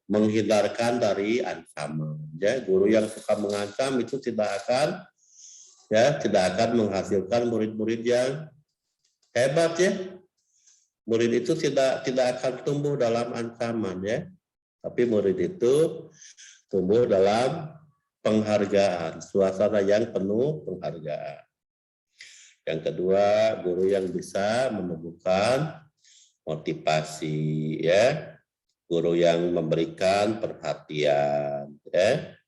menghindarkan dari ancaman. Ya, guru yang suka mengancam itu tidak akan menghasilkan murid-murid yang hebat ya. Murid itu tidak akan tumbuh dalam ancaman ya. Tapi murid itu tumbuh dalam penghargaan, suasana yang penuh penghargaan. Yang kedua, guru yang bisa menumbuhkan motivasi, ya, guru yang memberikan perhatian, ya,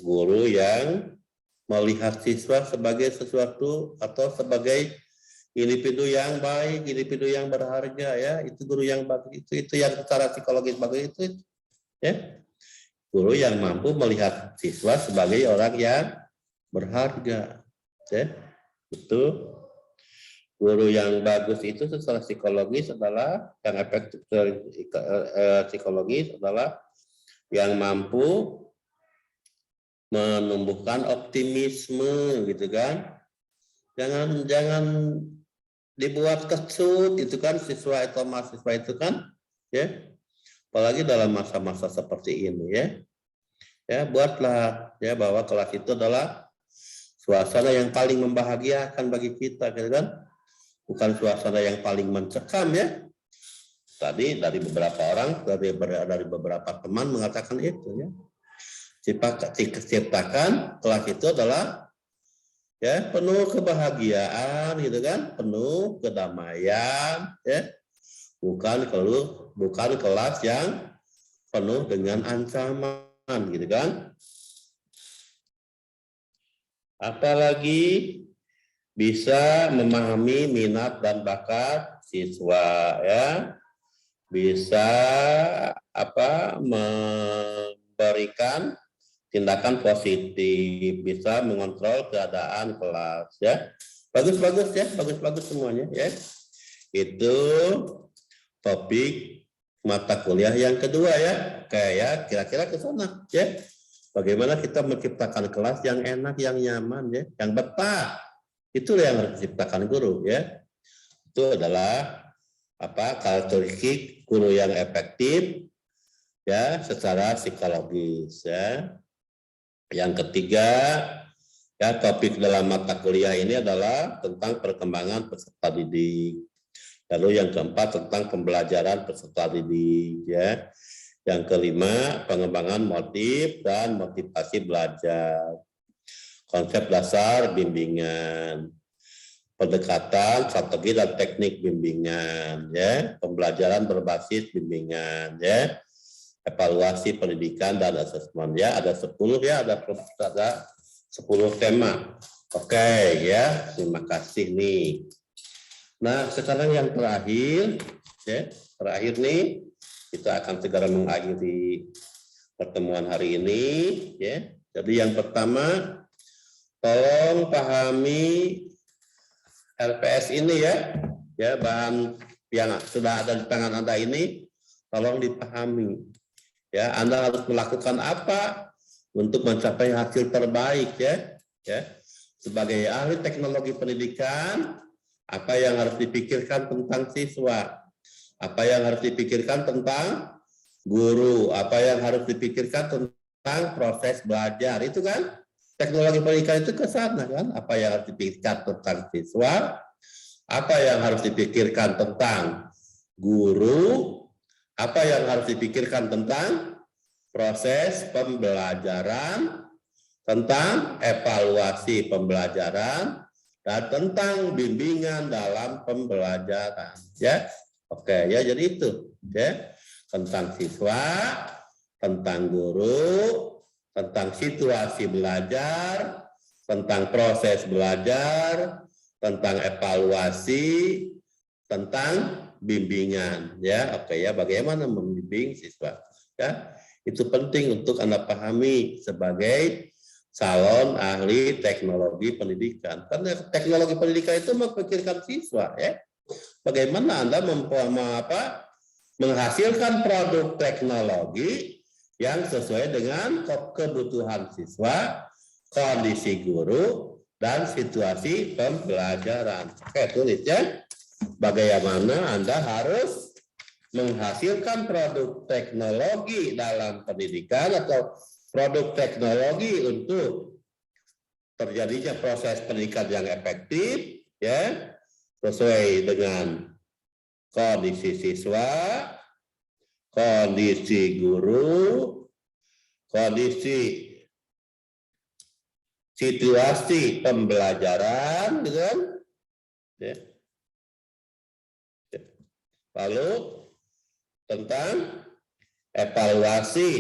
guru yang melihat siswa sebagai sesuatu atau sebagai individu yang baik, individu yang berharga, ya, itu guru yang bagus, itu yang secara psikologis bagus itu, ya, guru yang mampu melihat siswa sebagai orang yang berharga. Ya, itu guru yang bagus itu secara psikologis adalah yang efektif psikologis adalah yang mampu menumbuhkan optimisme, gitu kan. Jangan dibuat kecut, itu kan siswa atau mahasiswa itu kan, ya. Apalagi dalam masa-masa seperti ini, ya. Ya, buatlah ya bahwa kelas itu adalah suasana yang paling membahagiakan bagi kita, gitu kan? Bukan suasana yang paling mencekam, ya. Tadi dari beberapa orang, dari beberapa teman mengatakan itu, ya. Ciptakan kelas itu adalah ya penuh kebahagiaan, gitu kan? Penuh kedamaian, ya. Bukan kelas yang penuh dengan ancaman, gitu kan? Apalagi bisa memahami minat dan bakat siswa, ya, bisa memberikan tindakan positif, bisa mengontrol keadaan kelas, ya, bagus ya, bagus semuanya, ya. Itu topik mata kuliah yang kedua, ya, kayak kira-kira ke sana, ya. Bagaimana kita menciptakan kelas yang enak, yang nyaman, ya, yang betah. Itulah yang harus diciptakan guru, ya. Itu adalah karakteristik guru yang efektif, ya, secara psikologis, ya. Yang ketiga, ya, topik dalam mata kuliah ini adalah tentang perkembangan peserta didik. Lalu yang keempat tentang pembelajaran peserta didik, ya. Yang kelima, pengembangan motif dan motivasi belajar. Konsep dasar bimbingan. Pendekatan, strategi dan teknik bimbingan, ya. Pembelajaran berbasis bimbingan, ya. Evaluasi pendidikan dan asesmen, ya. Ada 10, ya, ada 10 tema. Oke, ya. Terima kasih nih. Nah, sekarang yang terakhir, ya. Terakhir nih, kita akan segera mengakhiri pertemuan hari ini, ya. Jadi yang pertama, tolong pahami LPS ini, ya, bahan yang sudah ada di tangan Anda ini, tolong dipahami. Ya, Anda harus melakukan apa untuk mencapai hasil terbaik, ya. Sebagai ahli teknologi pendidikan, apa yang harus dipikirkan tentang siswa? Apa yang harus dipikirkan tentang guru, apa yang harus dipikirkan tentang proses belajar, itu kan teknologi pendidikan itu ke sana, kan? Apa yang harus dipikirkan tentang siswa, apa yang harus dipikirkan tentang guru, apa yang harus dipikirkan tentang proses pembelajaran, tentang evaluasi pembelajaran, dan tentang bimbingan dalam pembelajaran, ya. Oke, ya, jadi itu, ya, tentang siswa, tentang guru, tentang situasi belajar, tentang proses belajar, tentang evaluasi, tentang bimbingan, ya. Oke, ya, bagaimana membimbing siswa, ya. Itu penting untuk Anda pahami sebagai calon ahli teknologi pendidikan. Karena teknologi pendidikan itu memikirkan siswa, ya. Bagaimana Anda menghasilkan produk teknologi yang sesuai dengan kebutuhan siswa, kondisi guru, dan situasi pembelajaran. Oke, tulis, ya. Bagaimana Anda harus menghasilkan produk teknologi dalam pendidikan atau produk teknologi untuk terjadinya proses pendidikan yang efektif, ya, sesuai dengan kondisi siswa, kondisi guru, kondisi situasi pembelajaran, gitu kan? Ya. Lalu tentang evaluasi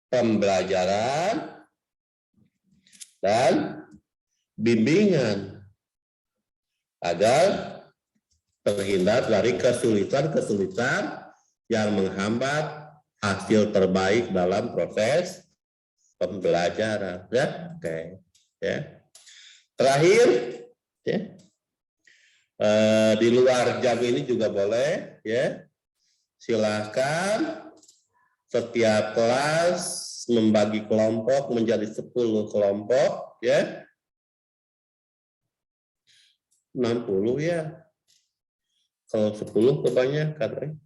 pembelajaran dan bimbingan agar terhindar dari kesulitan-kesulitan yang menghambat hasil terbaik dalam proses pembelajaran. Ya, oke. Ya. Terakhir, ya. Di luar jam ini juga boleh, ya. Silahkan setiap kelas membagi kelompok menjadi 10 kelompok, ya. 60 ya. Kalau 10 kebanyakan.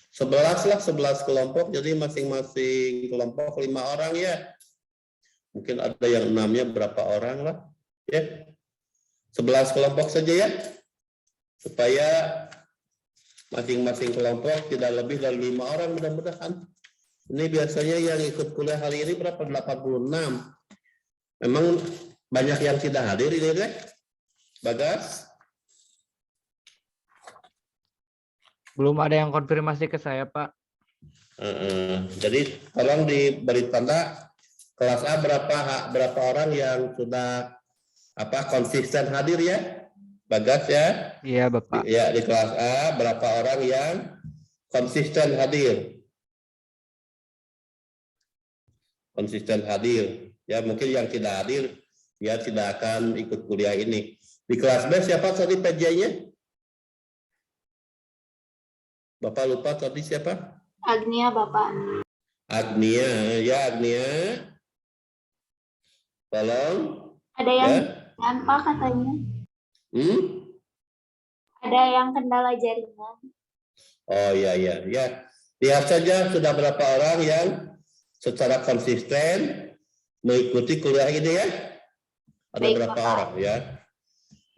11 lah, 11 kelompok, jadi masing-masing kelompok 5 orang ya. Mungkin ada yang 6-nya berapa orang lah, ya. 11 kelompok saja ya, supaya masing-masing kelompok tidak lebih dari 5 orang mudah-mudahan. Ini biasanya yang ikut kuliah hari ini berapa? 86. Memang banyak yang tidak hadir ini deh, Bagas? Belum ada yang konfirmasi ke saya, Pak. Jadi tolong diberi tanda kelas A berapa orang yang sudah konsisten hadir ya, Bagas ya? Iya, Bapak. Ya, di kelas A berapa orang yang konsisten hadir? Konsisten hadir. Ya, mungkin yang tidak hadir ya tidak akan ikut kuliah ini. Di kelas B siapa tadi PJ-nya? Bapak lupa tadi siapa? Agnia, Bapak. Agnia, ya Agnia. Tolong. Ada yang Ya. tanpa katanya. Ada yang kendala jaringan. Oh iya. Lihat saja sudah berapa orang yang secara konsisten mengikuti kuliah ini ya. Ada Baik, berapa Bapak. orang ya?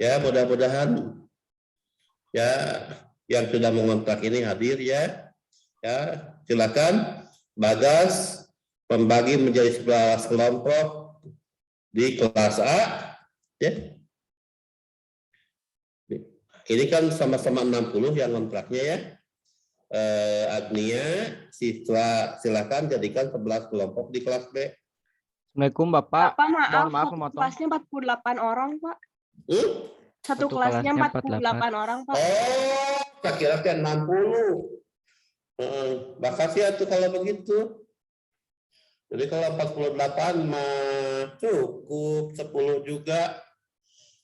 Ya mudah-mudahan ya yang sudah mengontrak ini hadir ya. Ya silakan Bagas membagi menjadi 11 kelompok di kelas A ya. Ini kan sama-sama 60 yang kontraknya ya. Agnia, siswa silakan jadikan 11 kelompok di kelas B. Assalamualaikum, Bapak. Pak, maaf, Mohon maaf satu memotong. kelasnya 48 orang, Pak. Satu Satu kelasnya kelasnya 48 orang, Pak. Oh, saya kira kan 60. Makasih ya tuh kalau begitu. Jadi kalau 48 mah cukup, 10 juga.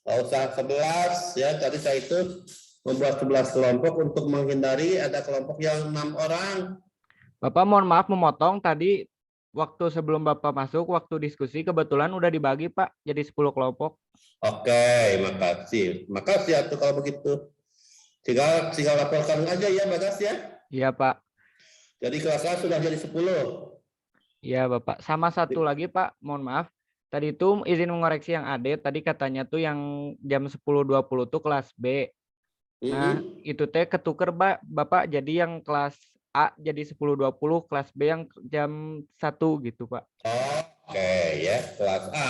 Nggak usah 11 ya. Tadi saya itu membuat 11 kelompok untuk menghindari ada kelompok yang 6 orang. Bapak mohon maaf memotong tadi waktu sebelum Bapak masuk, waktu diskusi kebetulan udah dibagi Pak jadi 10 kelompok. Oke, makasih. Makasih ya tuh kalau begitu. Tinggal laporkan aja ya Bagas ya. Iya Pak. Jadi kelas A sudah jadi 10. Iya Bapak. Sama satu lagi Pak, mohon maaf. Tadi itu izin mengoreksi yang Ade, tadi katanya tuh yang jam 10.20 tuh kelas B. Nah, itu teh ketuker Bapak jadi yang kelas A jadi 10.20, kelas B yang jam 1 gitu Pak. Oke ya, kelas A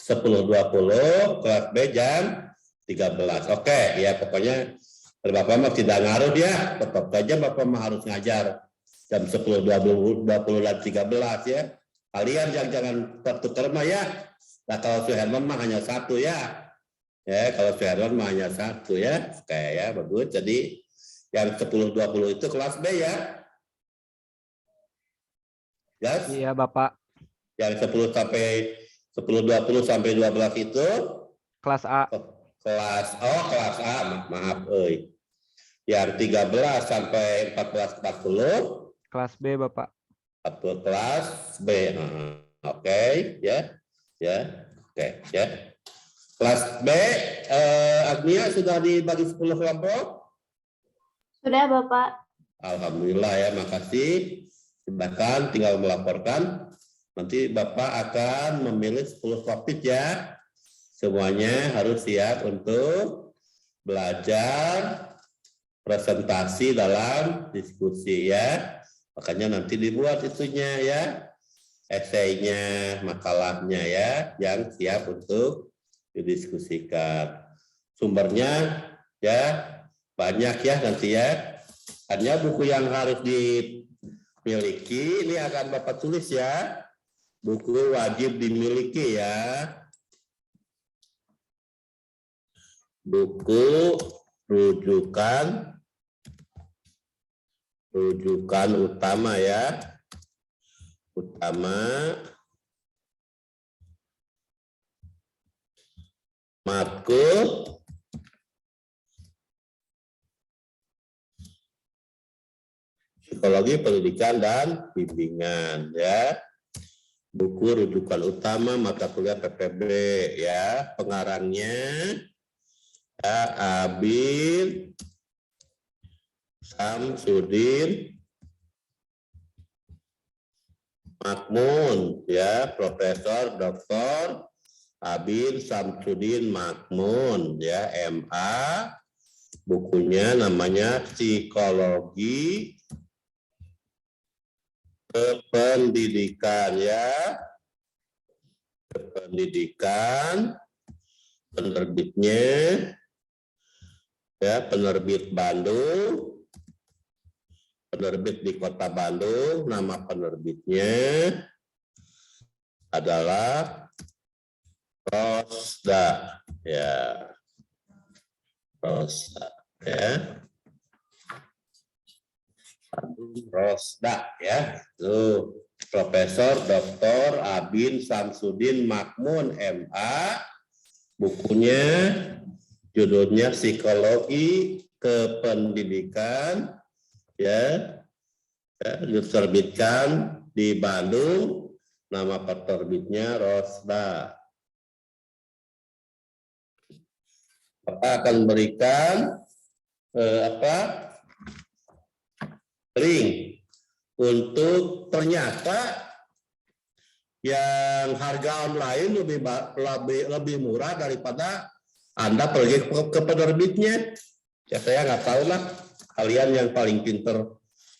10.20, kelas B jam 13. Oke, ya pokoknya Bapak mah tidak ngaruh ya, tetap saja Bapak mah harus ngajar jam 10.20 dan 13 ya. Kalian jangan tertukar mah ya. Nah kalau Suherman mah hanya 1 ya. Ya kalau Suherman mah hanya 1 ya. Oke ya, bagus. Jadi yang 10.20 itu kelas B ya. Yes? Iya Bapak. Yang 10.20 sampai 12 itu kelas A. Kelas A, maaf Yang 13 sampai 14.40 kelas B Bapak. Atau kelas B. Oke, ya. Oke, ya. Kelas B Agnia sudah dibagi 10 kelompok? Sudah, Bapak. Alhamdulillah ya, makasih. Silakan tinggal melaporkan. Nanti Bapak akan memilih 10 topik ya. Semuanya harus siap untuk belajar presentasi dalam diskusi ya. Makanya nanti dibuat itunya ya, esainya, makalahnya ya, yang siap untuk didiskusikan. Sumbernya ya banyak ya nanti ya. Hanya buku yang harus dimiliki, ini akan Bapak tulis ya. Buku wajib dimiliki ya. Buku rujukan utama ya. Utama matkul psikologi pendidikan dan bimbingan ya. Buku rujukan utama mata kuliah PPB ya. Pengarangnya ya, Abin Samsudin Makmun ya, Profesor Dr. Abin Samsudin Makmun ya, MA. Bukunya namanya Psikologi Kependidikan ya. Kependidikan, penerbitnya ya, penerbit Bandung. Penerbit di Kota Bandung, nama penerbitnya adalah Rosda ya. Rosda ya. Rosda ya. Tuh, Profesor Dr. Abin Samsudin Makmun MA. Bukunya judulnya Psikologi Kependidikan ya, diterbitkan di Bandung, nama penerbitnya Rosda. Bapak akan berikan link untuk ternyata yang harga online lebih murah daripada Anda pergi ke penerbitnya. Ya saya nggak tahu lah. Kalian yang paling pinter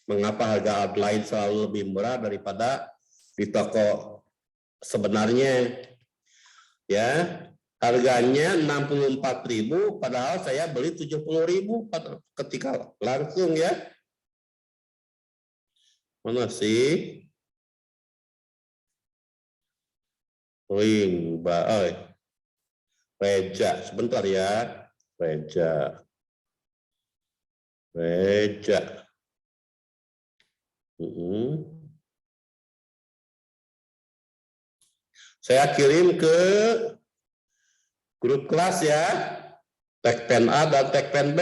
mengapa harga online selalu lebih murah daripada di toko sebenarnya ya. Harganya 64.000 padahal saya beli 70.000 ketika langsung ya. Mana sih link Reja sebentar ya. Reja Saya kirim ke grup kelas ya, Tekpen A dan Tekpen B.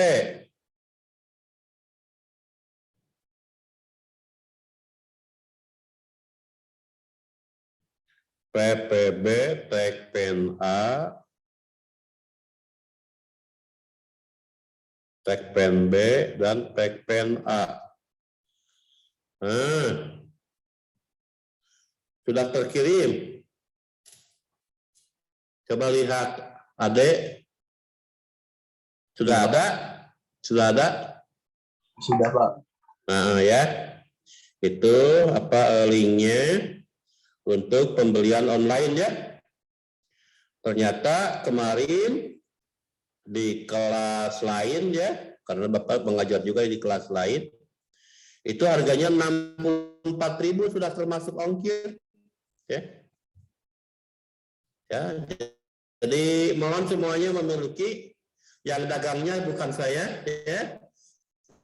PPB, Tekpen A, Tekpen B, dan Tekpen A. Sudah terkirim. Coba lihat, Adik. Sudah ada? Sudah ada? Sudah, Pak. Nah, ya. Itu linknya untuk pembelian online ya. Ternyata kemarin di kelas lain ya, karena Bapak mengajar juga di kelas lain, itu harganya 64.000 sudah termasuk ongkir ya. Ya, jadi mohon semuanya memiliki, yang dagangnya bukan saya ya.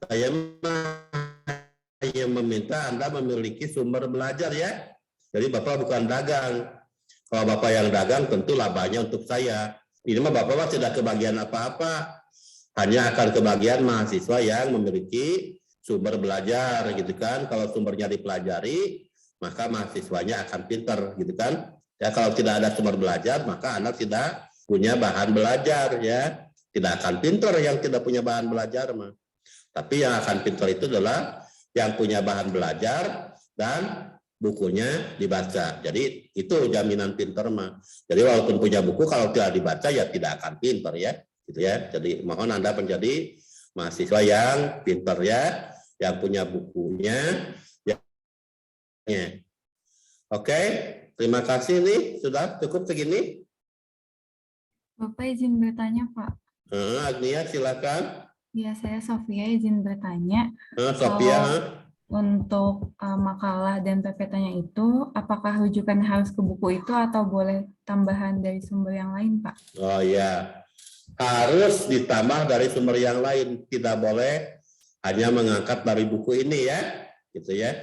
Saya hanya meminta Anda memiliki sumber belajar ya. Jadi Bapak bukan dagang. Kalau Bapak yang dagang tentu labanya untuk saya. Ini mah Bapak tidak kebagian apa-apa. Hanya akan kebagian mahasiswa yang memiliki sumber belajar gitu kan. Kalau sumbernya dipelajari, maka mahasiswanya akan pintar gitu kan. Ya kalau tidak ada sumber belajar, maka Anda tidak punya bahan belajar ya. Tidak akan pintar yang tidak punya bahan belajar mah. Tapi yang akan pintar itu adalah yang punya bahan belajar dan bukunya dibaca. Jadi itu jaminan pintar mah. Jadi walaupun punya buku, kalau tidak dibaca ya tidak akan pintar ya. Gitu ya. Jadi mohon Anda menjadi mahasiswa yang pintar ya, yang punya bukunya. Oke, terima kasih nih, sudah cukup segini. Bapak izin bertanya, Pak. Agnia, silakan. Ya, saya Sofia izin bertanya. Sofia. Untuk makalah dan PPT-nya itu, apakah rujukan harus ke buku itu atau boleh tambahan dari sumber yang lain, Pak? Oh ya, harus ditambah dari sumber yang lain. Tidak boleh hanya mengangkat dari buku ini ya, gitu ya.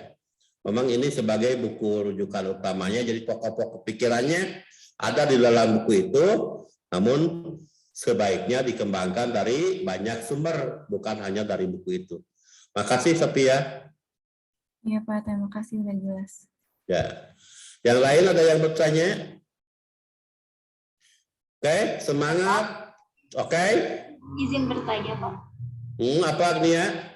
Memang ini sebagai buku rujukan utamanya, jadi pokok-pokok pikirannya ada di dalam buku itu, namun sebaiknya dikembangkan dari banyak sumber, bukan hanya dari buku itu. Makasih Sophia. Iya Pak, terima kasih sudah jelas. Ya, yang lain ada yang bertanya? Oke, semangat. Oke. Izin bertanya Pak. Apa Agnia?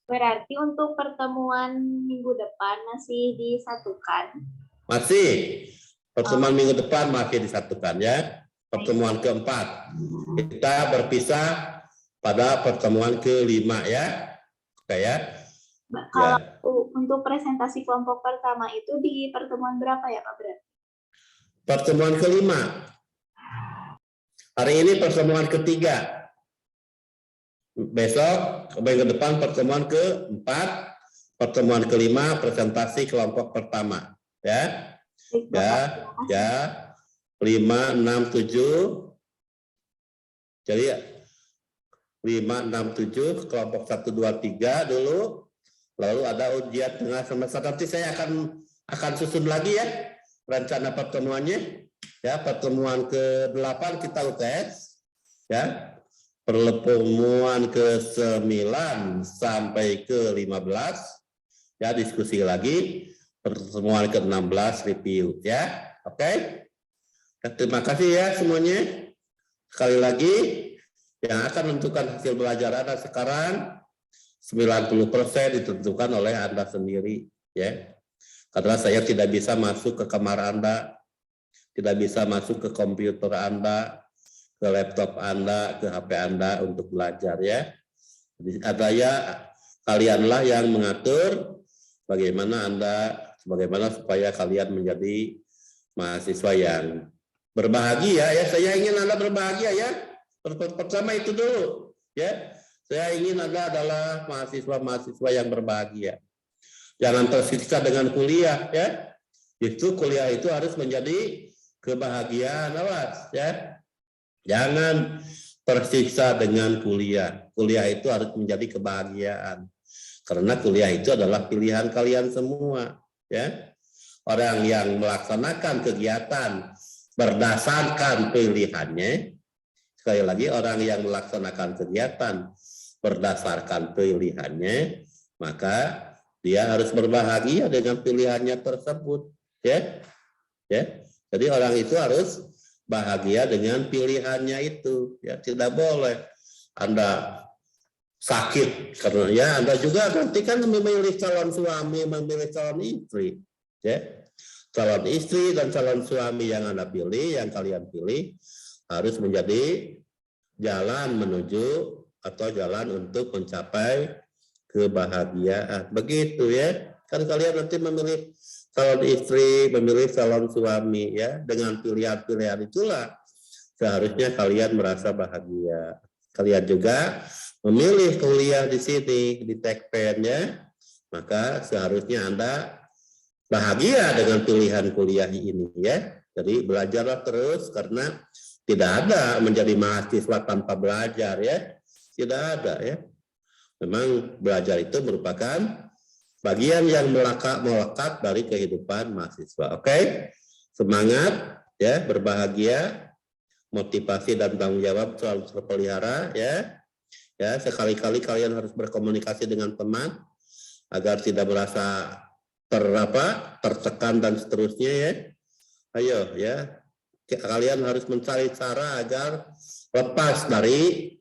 Berarti untuk pertemuan minggu depan masih disatukan? Masih. Pertemuan minggu depan masih disatukan ya. Pertemuan keempat. Kita berpisah pada pertemuan kelima ya. Oke ya. Kalau untuk presentasi kelompok pertama itu di pertemuan berapa ya Pak berarti? Pertemuan kelima. Hari ini pertemuan ketiga. Besok minggu depan pertemuan keempat, pertemuan kelima presentasi kelompok pertama. Ya. Ya. 5, 6, 7. Jadi 5, 6, 7 kelompok 1, 2, 3 dulu. Lalu ada ujian tengah semester. Nanti saya akan susun lagi ya rencana pertemuannya. Ya, pertemuan ke-8 kita UTS. Ya. Pertemuan ke-9 sampai ke-15 ya diskusi lagi. Pertemuan ke-16 review ya. Oke. Terima kasih ya semuanya. Sekali lagi yang akan menentukan hasil belajar Anda sekarang 90% ditentukan oleh Anda sendiri ya. Karena saya tidak bisa masuk ke kamar Anda, tidak bisa masuk ke komputer Anda, ke laptop Anda, ke HP Anda untuk belajar ya. Jadi kalianlah yang mengatur bagaimana supaya kalian menjadi mahasiswa yang berbahagia ya. Saya ingin Anda berbahagia ya. Pertama itu dulu ya. Saya ingin Anda adalah mahasiswa-mahasiswa yang berbahagia. Jangan tersiksa dengan kuliah ya. Itu kuliah itu harus menjadi kebahagiaan, awas ya. Jangan tersiksa dengan kuliah. Kuliah itu harus menjadi kebahagiaan. Karena kuliah itu adalah pilihan kalian semua ya. Orang yang melaksanakan kegiatan berdasarkan pilihannya, sekali lagi orang yang melaksanakan kegiatan berdasarkan pilihannya, maka dia harus berbahagia dengan pilihannya tersebut ya. Ya. Jadi orang itu harus bahagia dengan pilihannya itu ya. Tidak boleh Anda sakit karena ya Anda juga nanti kan memilih calon suami, memilih calon istri ya. Calon istri dan calon suami yang Anda pilih, yang kalian pilih harus menjadi jalan menuju atau jalan untuk mencapai kebahagiaan. Begitu ya. Kan kalian nanti memilih calon istri, memilih calon suami ya. Dengan pilihan-pilihan itulah seharusnya kalian merasa bahagia. Kalian juga memilih kuliah di sini, di Tekpen ya. Maka seharusnya Anda bahagia dengan pilihan kuliah ini ya. Jadi belajarlah terus karena tidak ada menjadi mahasiswa tanpa belajar ya. Tidak ada ya. Memang belajar itu merupakan bagian yang melekat dari kehidupan mahasiswa. Oke? Semangat ya, berbahagia, motivasi dan tanggung jawab selalu terpelihara ya. Ya, sekali-kali kalian harus berkomunikasi dengan teman agar tidak merasa tertekan dan seterusnya ya. Ayo ya. Kalian harus mencari cara agar lepas dari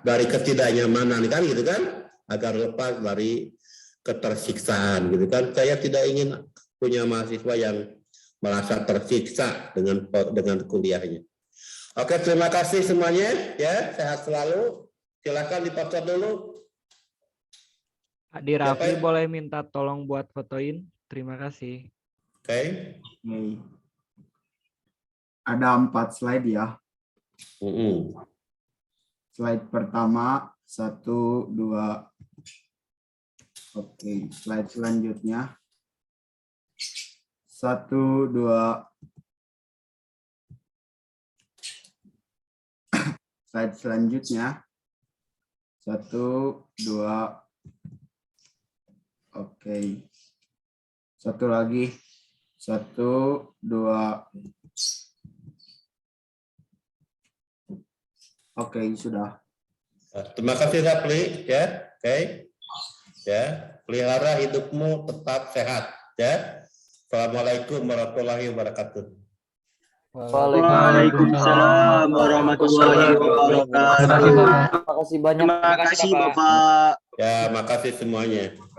ketidaknyamanan kan gitu kan, agar lepas dari ketersiksaan gitu kan. Saya tidak ingin punya mahasiswa yang merasa tersiksa dengan kuliahnya. Oke, terima kasih semuanya ya, sehat selalu. Silakan dipacar dulu. Adi Rafli boleh minta tolong buat fotoin. Terima kasih. Oke. Ada 4 slide ya. Slide pertama 1, 2. Oke, slide selanjutnya 1, 2. Slide selanjutnya 1, 2. Oke. Satu lagi 1, 2. Oke, sudah. Terima kasih Rafli ya. Oke. Ya, pelihara hidupmu tetap sehat ya. Assalamualaikum warahmatullahi wabarakatuh. Waalaikumsalam warahmatullahi wabarakatuh. Terima kasih banyak. Terima kasih Bapak. Ya, makasih semuanya.